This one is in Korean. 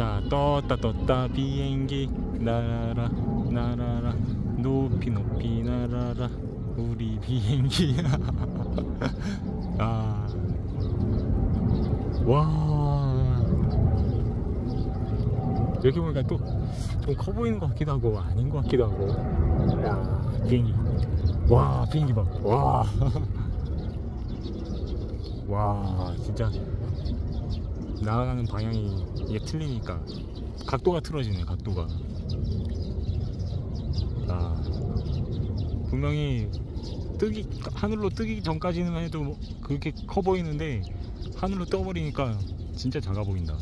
자, 떴다 비행기 날아라 날아라 높이 높이 날아라 우리 비행기. 아, 와, 이렇게 보니까 또 좀 커 보이는 것 같기도 하고 아닌 것 같기도 하고. 야, 비행기. 와, 비행기 봐. 와. 와, 진짜 날아가는 방향이 이게 틀리니까 각도가 틀어지네. 각도가. 아, 분명히 하늘로 뜨기 전까지는 해도 그렇게 커 보이는데 하늘로 떠버리니까 진짜 작아 보인다.